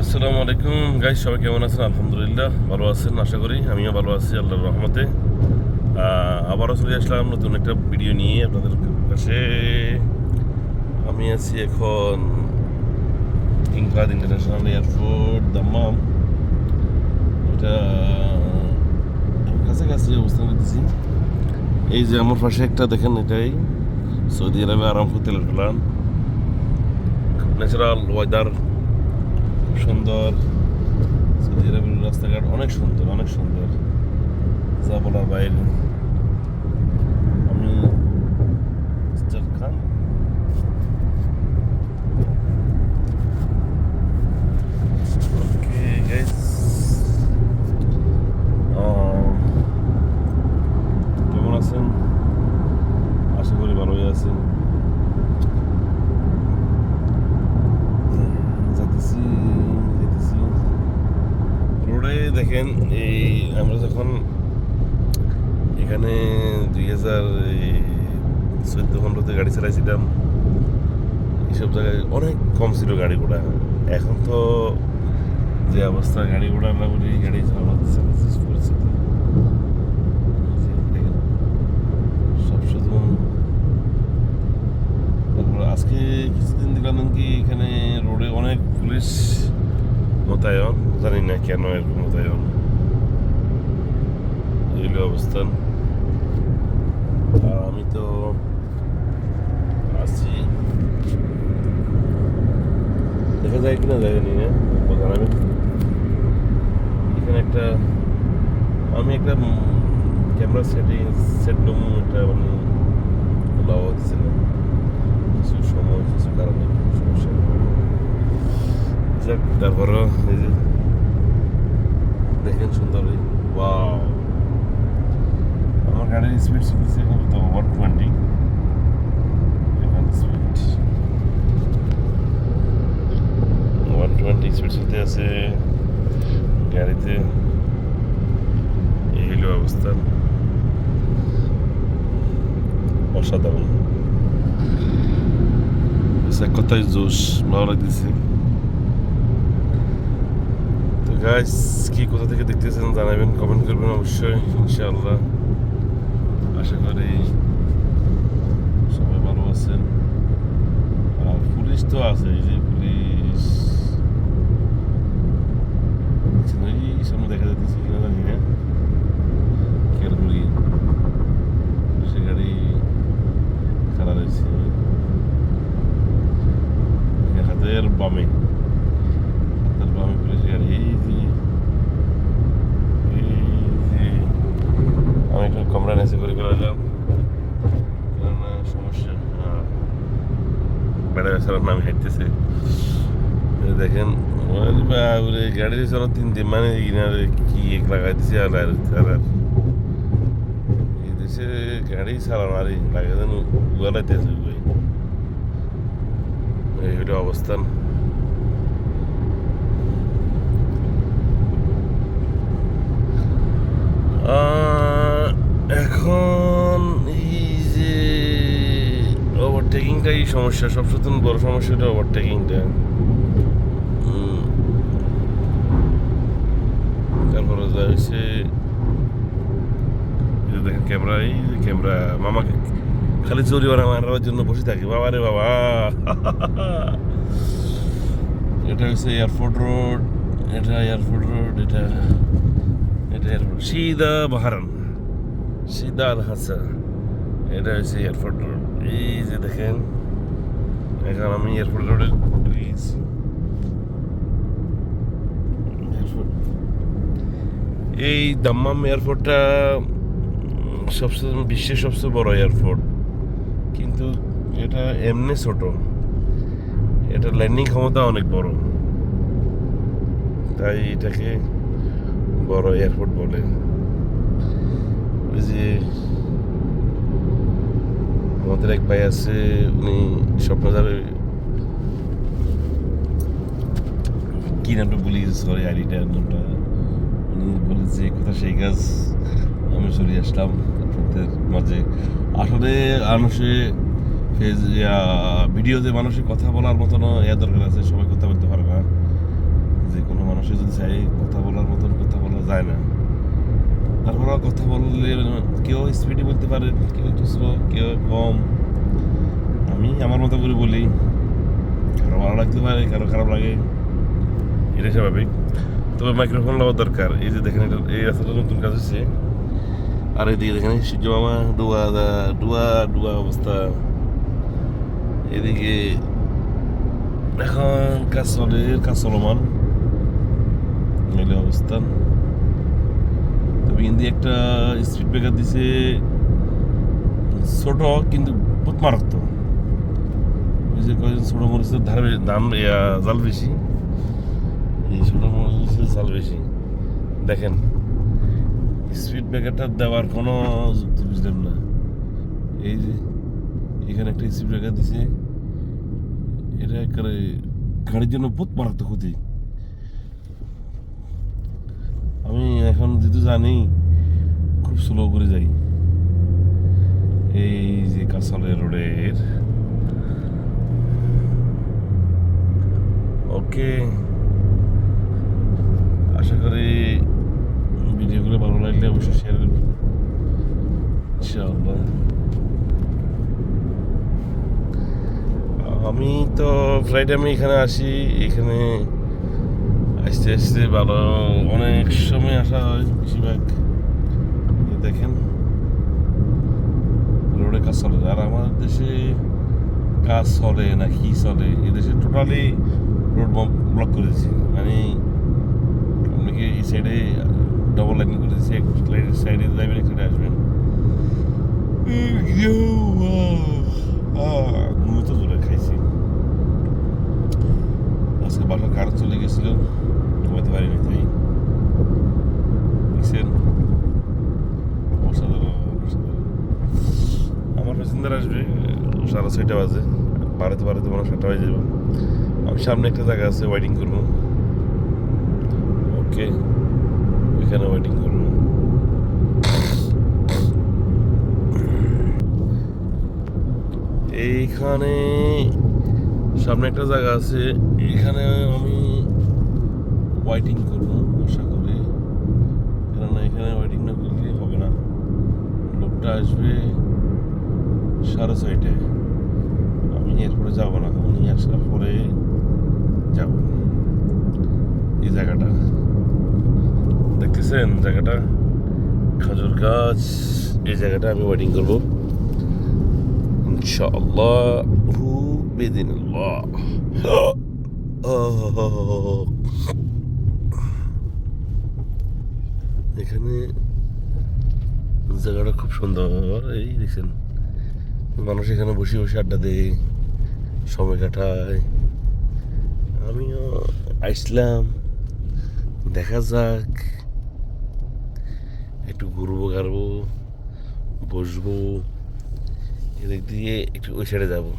আসসালামু আলাইকুম গাইস, সবাই কেমন আছেন? আলহামদুলিল্লাহ ভালো আছেন, আশা করি। আমিও ভালো আছি আল্লাহর রহমতে। আবারও চলে আসলাম নতুন একটা ভিডিও নিয়ে আপনাদের কাছে। আমি আছি এখন কিংখাদ ইন্টারন্যাশনাল এয়ারপোর্ট, দাম্মাম। এটা কাছাকাছি অবস্থান করতেছি। এই যে আমার পাশে একটা দেখেন, এটাই সৌদি আরবে আরামকো তেলের প্ল্যান। ন্যাচারাল ওয়েদার, সুন্দর। সৌদি আরবের রাস্তাঘাট অনেক সুন্দর, অনেক সুন্দর, যা বলার বাইরে। আমি মিস্টার খান। ওকে গাইস, কেমন আছেন? আশা করি ভালোই আছেন। যেতেছি যেতেছি রোডে। দেখেন, এই আমরা যখন এখানে 2014-15-তে গাড়ি চালাইছিলাম, এইসব জায়গায় অনেক কম ছিল গাড়ি ঘোড়া। এখন তো যে অবস্থা, গাড়ি ঘোড়া আমরা বলি, গাড়ি চালানোর পরিস্থিতি দেখেন সব শুধু। তারপর আজকে কিছুদিন দেখলাম কি এখানে রোডে অনেক পুলিশ মোতায়েন, জানি না কেন এরকম মোতায়েন। এই হলো অবস্থান। আর আমি তো আসছি, দেখা যায় কিনা জায়গা নিয়ে জানাবেন। এখানে একটা আমি একটা ক্যামেরা সেট করবো, এটা মানে লাভ হচ্ছে না, কিছু সময় কিছু কারণে সমস্যা। যাক, তারপরও এই যে দেখেন সুন্দর। ওয়াও, আমার গাড়ির স্পিড চলতেছে এখন তো 120 স্পিড। 120 স্পিড চলতে আছে গাড়িতে। এই হলো অবস্থা, অসাধারণ। এক কথায় জোশ, ভালো লাগতেছে। তো গাইস, কি কোথা থেকে দেখতেছেন জানাবেন, কমেন্ট করবেন অবশ্যই, ইনশাআল্লাহ। আশা করি সবাই ভালো আছেন। আর পুলিশ তো আছে, এই যে পুলিশ সামনে দেখা যাচ্ছে কিনা জানি না, খেয়াল করি। সে গাড়ি খারাপ রয়েছে হাতের বামে, হাতের বামে পুলিশ গাড়ি। আমি একটু কমরা নেচে করে ফেলাম, কেননা সমস্যা। বেড়া বেচারার নাম হেঁটতেছে দেখেন। গাড়ি চলো 3 দিন মানে কিনারে কি এক লাগাই দিছে। আর এই দেশে গাড়ি চালানো আর লাগে যেন উগালাইতেছে। এই হলো অবস্থান। এখন এই যে ওভারটেকিংটাই সমস্যা, সবচেয়ে বড় সমস্যাটা ওভারটেকিংটা। তারপরে যা হয়েছে, দেখেন ক্যামেরা, এই যে ক্যামেরা মামাকে খালি জরিমানা মারার জন্য বসে থাকি। বাবা রে বাবা, এটা হচ্ছে এয়ারপোর্ট রোড, এটা এয়ারপোর্ট রোড, এটা এয়ারপোর্ট সিদা বাহারান, সিদা আল হাসা। এটা হচ্ছে এয়ারপোর্ট রোড। এই যে দেখেন, এখন আমি এয়ারপোর্ট রোডে এই দাম্মাম এয়ারপোর্টটা বিশ্বের সবচেয়ে বড় এয়ারপোর্ট, কিন্তু এটা এমনি ছোট। এটা ল্যান্ডিং ক্ষমতা অনেক বড়, তাই এটাকে বড় এয়ারপোর্ট বলে। ওই যে আমাদের এক ভাই আছে, উনি স্বপ্নধারে, কি নামটা ভুলে গেছে, সরি আইডিটার নামটা। উনি বলে যে কথা সেই কাজ, আমি চলে আসলাম আপনাদের মাঝে। আসলে মানুষে ভিডিওতে মানুষের কথা বলার মতন দরকার আছে, সবাই কথা বলতে পারে না। যে পাশে যদি চাই কথা বলার মতন কথা বলা যায় না। তারপর কথা বললে কেউ স্পিডে বলতে পারে, কেউ একটু স্লো, কেউ কম। আমি আমার মতো করে বলি, কারো ভালো লাগতে পারে, কারো খারাপ লাগে, এটাই স্বাভাবিক। তবে মাইক্রোফোন নেওয়ার দরকার। এই যে দেখেন, এটা এই রাস্তাটা নতুন কাজ হচ্ছে, আর এদিকে দেখেন সূর্য মামা ডুয়া ডুয়া ডুয়া অবস্থা। এদিকে এখন কাজ চলে, কাজ চলমান অবস্থান। তবে কিন্তু একটা স্পিড ব্রেকার দিছে, ছোট কিন্তু বহুত মারাত্মক। ওই যে কয়েকজন ছোট মরিচের দাম জাল বেশি, এই ছোট মরিচের জাল বেশি। দেখেন স্পিড ব্রেকারটা দেওয়ার কোনো যুক্তি বুঝলাম না। এই যে এখানে একটা স্পিড ব্রেকার দিছে, এটা একেবারে গাড়ির জন্য বহুত মারাত্মক ক্ষতি। আমি এখন যেহেতু জানি, খুব স্লো করে যাই। এই যে কাঁচালে রোডের, ওকে, আশা করি ভিডিওগুলো ভালো লাগলে অবশ্যই শেয়ার করবেন ইনশাআল্লাহ। আমি তো ফ্লাইটে আমি এখানে আসি, এখানে আসতে আসতে ভালো অনেক সময় আসা হয় বেশিরভাগ। দেখেন রোডে কাজ চলে, আর আমার দেশে কাজ চলে না কি চলে, এদেশে টোটালি রোড ব্লক করে দিচ্ছে। মানে আপনাকে এই সাইডে ডবল লাইন করে দিচ্ছে, এক সাইডে যাবেন, এক সাইডে আসবেন। তো জোরে খাইছি। আজকে বাসার কারেন্ট চলে গেছিল, ঘুমাতে পারিনি, তাই দেখছেন অসাধারণ অসাধারণ। আমার প্যাসেঞ্জার আসবে 6:30 বাজে, বাড়িতে মনে হয় 7টা বাজে যাবো। আমি সামনে একটা জায়গা আছে, ওয়েটিং করবো। ওকে, ওইখানে ওয়েটিং করবো। এইখানে সামনে একটা জায়গা আছে, এখানে আমি ওয়েটিং করবো আশা করে, কেননা এখানে ওয়েটিং না করলে হবে না। লোকটা আসবে 6:30টায়, আমি এরপরে যাবো না, উনি আসার পরে যাব। এই জায়গাটা দেখতেছেন, জায়গাটা খাজুর গাছ, এই জায়গাটা আমি ওয়েটিং করবো ইনশাআল্লাহু বিদিনিল্লাহ। এখানে জায়গাটা খুব সুন্দর, এই দেখছেন মানুষ এখানে বসে বসে আড্ডা দেয়, সময় কাটায়। আমিও আসলাম, দেখা যাক, একটু ঘুরবো গাড়বো, বসবো, এদিক দিয়ে একটু ওই সাইডে যাবো।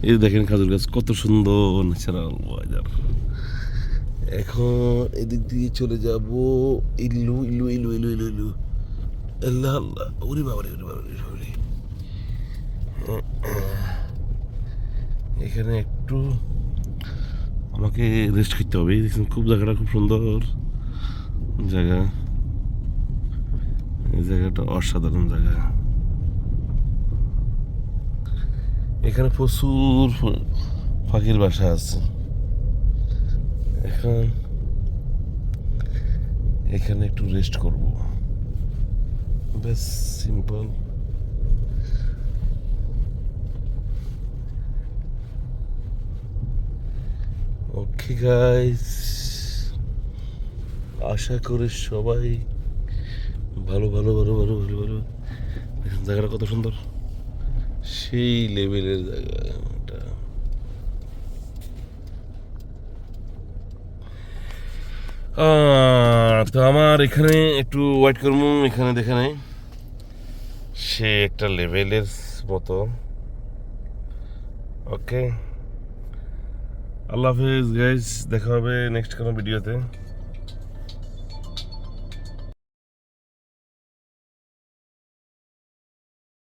এই দেখেন খাজুর গাছ কত সুন্দর ন্যাচারাল ওয়েদার। এখন এদিক দিয়ে চলে যাব, ইল্লু ইল্লু ইল্লু ইল্লু ইল্লু ইল্লু, আল্লাহ আল্লাহ, ওরে বাবারে ওরে বাবারে বাবারে। এখানে একটু আমাকে রেস্ট করতে হবে। দেখছেন খুব জায়গাটা খুব সুন্দর জায়গা, এই জায়গাটা অসাধারণ জায়গা। এখানে প্রচুর পাখির বাসা আছে। এখন এখানে একটু রেস্ট করব, বেশ সিম্পল। ওকে গাইস, আশা করি সবাই ভালো ভালো ভালো ভালো ভালো ভালো। দেখেন জায়গাটা কত সুন্দর, সেই লেভেলের জায়গাটা। তো আমার এখানে একটু ওয়েট করবো, এখানে দেখে নেই, সে একটা লেভেলের মতো। ওকে, আল্লাহ হাফেজ গাইজ, দেখা হবে নেক্সট কোনো ভিডিওতে।